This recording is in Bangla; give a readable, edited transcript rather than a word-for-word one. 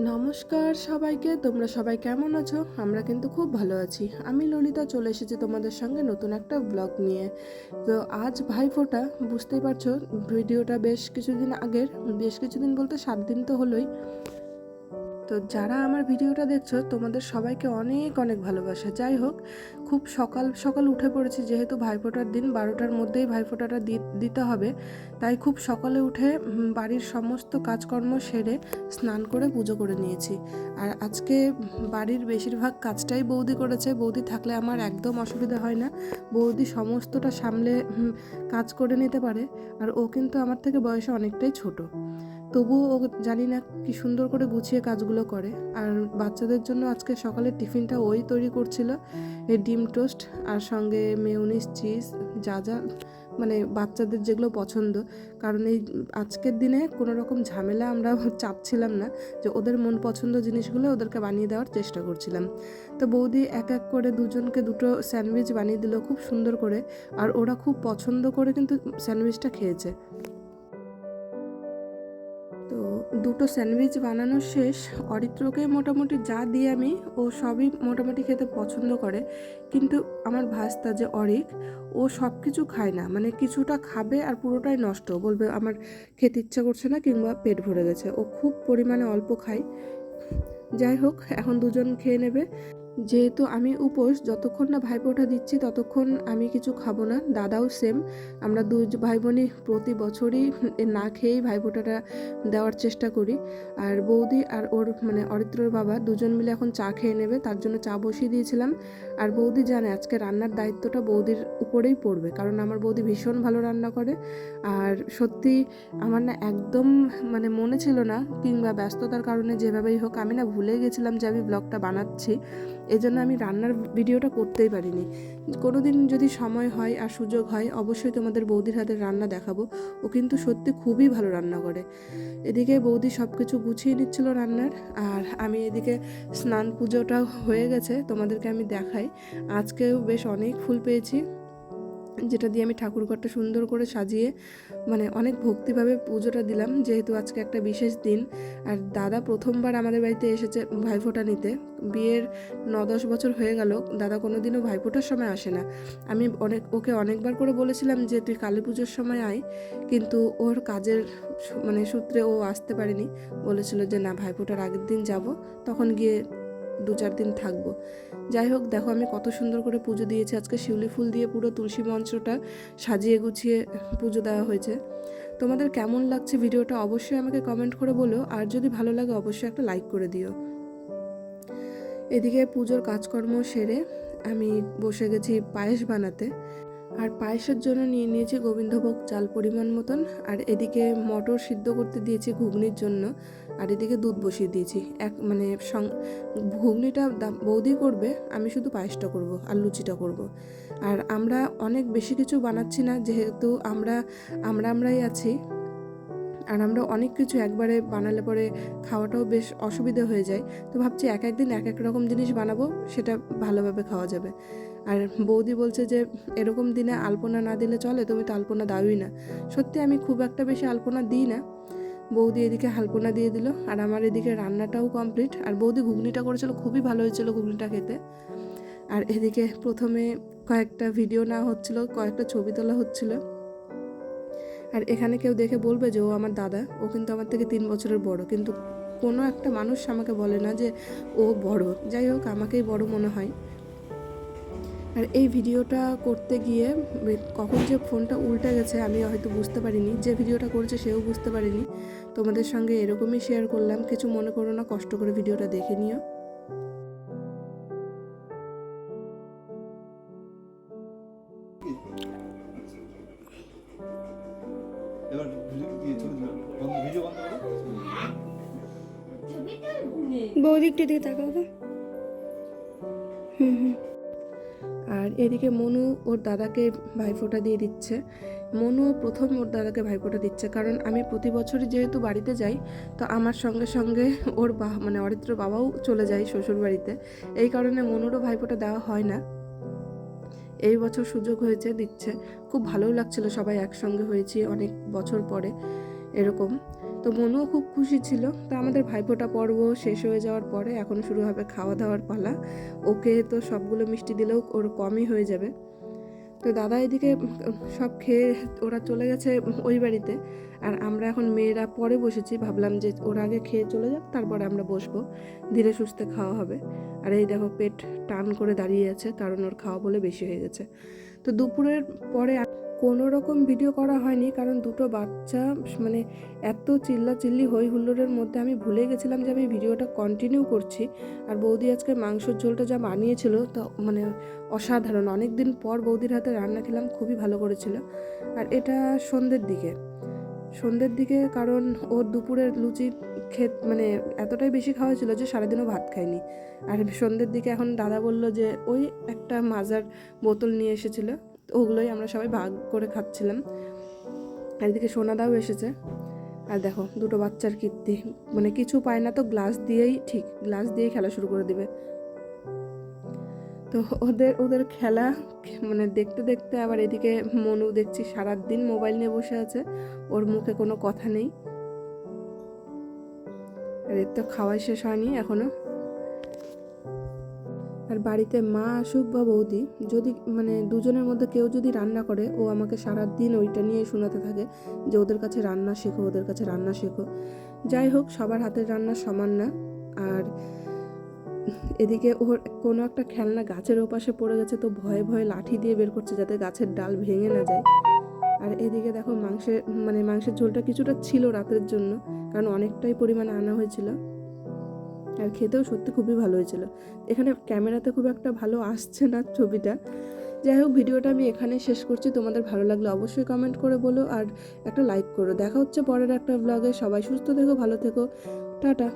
নমস্কার সবাইকে, তোমরা সবাই কেমন আছো? আমরা কিন্তু খুব ভালো আছি। আমি ললিতা চলে এসেছি তোমাদের সঙ্গে নতুন একটা ব্লগ নিয়ে। তো আজ ভাইফোঁটা, বুঝতেই পারছো ভিডিওটা বেশ কিছুদিন আগের, বেশ কিছুদিন বলতে 7 দিন তো হলোই। তো যারা আমার ভিডিওটা দেখছো তোমাদের সবাইকে অনেক অনেক ভালোবাসা। যাই হোক, খুব সকাল সকাল উঠে পড়েছি, যেহেতু ভাইফোঁটার দিন 12টার মধ্যেই ভাইফোঁটাটা দিতে হবে, তাই খুব সকালে উঠে বাড়ির সমস্ত কাজকর্ম সেরে স্নান করে পুজো করে নিয়েছি। আর আজকে বাড়ির বেশিরভাগ কাজটাই বৌদি করেছে। বৌদি থাকলে আমার একদম অসুবিধা হয় না, বৌদি সমস্তটা সামলে কাজ করে নিতে পারে। আর ও কিন্তু আমার থেকে বয়সে অনেকটাই ছোট, তবুও ও জানি না কি সুন্দর করে গুছিয়ে কাজগুলো করে। আর বাচ্চাদের জন্য আজকে সকালের টিফিনটা ওই তৈরি করছিল, এই ডিম টোস্ট আর সঙ্গে মেয়োনিজ, চিজ, যা যা মানে বাচ্চাদের যেগুলো পছন্দ। কারণ এই আজকের দিনে কোনো রকম ঝামেলা আমরা চাপছিলাম না, যে ওদের মন পছন্দ জিনিসগুলো ওদেরকে বানিয়ে দেওয়ার চেষ্টা করছিলাম। তো বৌদি এক এক করে দুজনকে দুটো স্যান্ডউইচ বানিয়ে দিল খুব সুন্দর করে, আর ওরা খুব পছন্দ করে কিন্তু স্যান্ডউইচটা খেয়েছে। তো দুটো স্যান্ডউইচ বানানো শেষ। অরিত্রকে মোটামুটি যা দিই আমি, ও সবই মোটামুটি খেতে পছন্দ করে। কিন্তু আমার ভাস্তা যে অরিক, ও সব কিছু খায় না, মানে কিছুটা খাবে আর পুরোটাই নষ্ট, বলবে আমার খেতে ইচ্ছা করছে না কিংবা পেট ভরে গেছে। ও খুব পরিমাণে অল্প খায়। যাই হোক, এখন দুজন খেয়ে নেবে। যেহেতু আমি উপোস, যতক্ষণ না ভাইফোঁটা দিচ্ছি ততক্ষণ আমি কিছু খাবো না। দাদাও সেম, আমরা দুই ভাই বোনই প্রতি বছরই না খেয়েই ভাইফোঁটাটা দেওয়ার চেষ্টা করি। আর বৌদি আর ওর মানে অরিত্রর বাবা দুজন মিলে এখন চা খেয়ে নেবে, তার জন্য চা বসিয়ে দিয়েছিলাম। আর বৌদি জানে আজকে রান্নার দায়িত্বটা বৌদির উপরেই পড়বে, কারণ আমার বৌদি ভীষণ ভালো রান্না করে। আর সত্যি আমার না একদম মানে মনে ছিল না, কিংবা ব্যস্ততার কারণে যেভাবেই হোক আমি না ভুলে গেছিলাম যে আমি ব্লগটা বানাচ্ছি, এই জন্য আমি রান্নার ভিডিওটা করতেই পারিনি। কোনো দিন যদি সময় হয় আর সুযোগ হয় অবশ্যই তোমাদের বৌদির হাতের রান্না দেখাবো। ও কিন্তু সত্যি খুবই ভালো রান্না করে। এদিকে বৌদি সব কিছু গুছিয়ে নিচ্ছিল রান্নার, আর আমি এদিকে স্নান পুজোটাও হয়ে গেছে, তোমাদেরকে আমি দেখাই। আজকেও বেশ অনেক ফুল পেয়েছি, যেটা দিয়ে আমি ঠাকুরঘরটা সুন্দর করে সাজিয়ে মানে অনেক ভক্তিভাবে পুজোটা দিলাম, যেহেতু আজকে একটা বিশেষ দিন। আর দাদা প্রথমবার আমাদের বাড়িতে এসেছে ভাইফোঁটা নিতে। বিয়ের 9-10 বছর হয়ে গেল, দাদা কোনো দিনও ভাইফোঁটার সময় আসে না। আমি ওকে অনেকবার করে বলেছিলাম যে তুই কালী পুজোর সময় আয়, কিন্তু ওর কাজের মানে সূত্রে ও আসতে পারেনি। বলেছিল যে না, ভাইফোঁটার আগের দিন যাব, তখন গিয়ে 2-4 দিন থাকবো। যাই হোক, দেখো আমি কত সুন্দর করে পুজো দিয়েছি। আজকে শিউলি ফুল দিয়ে পুরো তুলসী মঞ্চটা সাজিয়ে গুছিয়ে পুজো দেওয়া হয়েছে। তোমাদের কেমন লাগছে ভিডিওটা অবশ্যই আমাকে কমেন্ট করে বলো, আর যদি ভালো লাগে অবশ্যই একটা লাইক করে দিও। এদিকে পুজোর কাজকর্ম সেরে আমি বসে গেছি পায়েস বানাতে। আর পায়েসের জন্য নিয়ে নিয়েছি গোবিন্দভোগ চাল পরিমাণ মতন, আর এদিকে মটর সিদ্ধ করতে দিয়েছি ঘুগনির জন্য, আর এদিকে দুধ বসিয়ে দিয়েছি। মানে ঘুগনিটা বৌদি করবে, আমি শুধু পায়েসটা করব আর লুচিটা করব। আর আমরা অনেক বেশি কিছু বানাচ্ছি না, যেহেতু আমরাই আছি, আর আমরা অনেক কিছু একবারে বানালে পরে খাওয়াটাও বেশ অসুবিধা হয়ে যায়। তো ভাবছি এক একদিন এক এক রকম জিনিস বানাবো, সেটা ভালোভাবে খাওয়া যাবে। আর বৌদি বলছে যে এরকম দিনে আলপনা না দিলে চলে, তুমি তো আলপনা দাওই না। সত্যি আমি খুব একটা বেশি আলপনা দিই না। বৌদি এদিকে আলপনা দিয়ে দিল, আর আমার এদিকে রান্নাটাও কমপ্লিট। আর বৌদি ঘুগনিটা করেছিল, খুবই ভালো হয়েছিল ঘুগনিটা খেতে। আর এদিকে প্রথমে কয়েকটা ভিডিও নেওয়া হচ্ছিল, কয়েকটা ছবি তোলা হচ্ছিল। আর এখানে কেউ দেখে বলবে যে ও আমার দাদা, ও কিন্তু আমার থেকে 3 বছরের বড়, কিন্তু কোনো একটা মানুষ আমাকে বলে না যে ও বড়। যাই হোক, আমাকেই বড় মনে হয়। আর এই ভিডিওটা করতে গিয়ে কখন যে ফোনটা উল্টে গেছে আমি হয়তো বুঝতে পারিনি, যে ভিডিওটা করেছে সেও বুঝতে পারিনি। তোমাদের সঙ্গে এরকমই শেয়ার করলাম, কিছু মনে করো না, কষ্ট করে ভিডিওটা দেখে নিও। বৌদিকটির দিকে তাকাও তো। আর এদিকে মনু ওর দাদাকে ভাইফোঁটা দিয়ে দিচ্ছে। মনুও প্রথম ওর দাদাকে ভাইফোঁটা দিচ্ছে, কারণ আমি প্রতি বছরই যেহেতু বাড়িতে যাই, তো আমার সঙ্গে সঙ্গে ওর মানে অরিত্র বাবাও চলে যায় শ্বশুর বাড়িতে। এই কারণে মনুরও ভাইফোঁটা দেওয়া হয় না। এই বছর সুযোগ হয়েছে, দিচ্ছে। খুব ভালোও লাগছিল, সবাই একসঙ্গে হয়েছি অনেক বছর পরে এরকম। তো মনুও খুব খুশি ছিল। তো আমাদের ভাইফোঁটা পর্ব শেষ হয়ে যাওয়ার পরে এখন শুরু হবে খাওয়া দাওয়ার পালা। ওকে তো সবগুলো মিষ্টি দিলেও ওর কমই হয়ে যাবে। তো দাদা এদিকে সব খেয়ে ওরা চলে গেছে ওই বাড়িতে, আর আমরা এখন মেয়েরা পরে বসেছি। ভাবলাম যে ওরা আগে খেয়ে চলে যাক, তারপরে আমরা বসবো, ধীরে সুস্থে খাওয়া হবে। আর এই দেখো পেট টান করে দাঁড়িয়ে আছে, কারণ ওর খাওয়া বলে বেশি হয়ে গেছে। তো দুপুরের পরে কোনো রকম ভিডিও করা হয়নি, কারণ দুটো বাচ্চা মানে এত চিল্লাচিল্লি হই হুল্লোড়ের মধ্যে আমি ভুলে গেছিলাম যে আমি ভিডিওটা কন্টিনিউ করছি। আর বৌদি আজকে মাংসের ঝোলটা যা বানিয়েছিল তা মানে অসাধারণ। অনেক দিন পর বৌদির হাতে রান্না খেলাম, খুবই ভালো করেছিল। আর এটা সন্ধ্যের দিকে কারণ ওর দুপুরের লুচি মানে এতটাই বেশি খাওয়া ছিল যে সারাদিনও ভাত খায়নি। আর সন্ধ্যের দিকে এখন দাদা বলল যে ওই একটা মাজার বোতল নিয়ে এসেছিলো, ওগুলোই আমরা সবাই ভাগ করে খাচ্ছিলাম। আর এদিকে সোনাদাও এসেছে। আর দেখো দুটো বাচ্চার কীর্তি, মানে কিছু পায় না তো গ্লাস দিয়েই খেলা শুরু করে দিবে। তো ওদের খেলা মানে দেখতে দেখতে আবার এদিকে মনু দেখছি সারাদিন মোবাইল নিয়ে বসে আছে, ওর মুখে কোনো কথা নেই। আর এর তো খাওয়াই শেষ হয়নি এখনো। আর বাড়িতে মা আসুক বা বৌদি, যদি মানে দুজনের মধ্যে কেউ যদি রান্না করে, ও আমাকে সারাদিন ওইটা নিয়ে শোনাতে থাকে যে ওদের কাছে রান্না শেখো, ওদের কাছে রান্না শেখো। যাই হোক, সবার হাতের রান্না সমান না। আর এদিকে ওর কোনো একটা খেলনা গাছের ওপাশে পড়ে গেছে, তো ভয়ে ভয়ে লাঠি দিয়ে বের করছে যাতে গাছের ডাল ভেঙে না যায়। আর এদিকে দেখো মাংসের ঝোলটা কিছুটা ছিল রাতের জন্য, কারণ অনেকটাই পরিমাণে আনা হয়েছিল। আর খেতেও সত্যি খুবই ভালো হয়েছিল। এখানে ক্যামেরাতে খুব একটা ভালো আসছে না ছবিটা। যাই হোক, ভিডিওটা আমি এখানে শেষ করছি। তোমাদের ভালো লাগলে অবশ্যই কমেন্ট করে বলো, আর একটা লাইক করো। দেখা হচ্ছে পরের একটা ব্লগে। সবাই সুস্থ থেকো, ভালো থেকো, টাটা।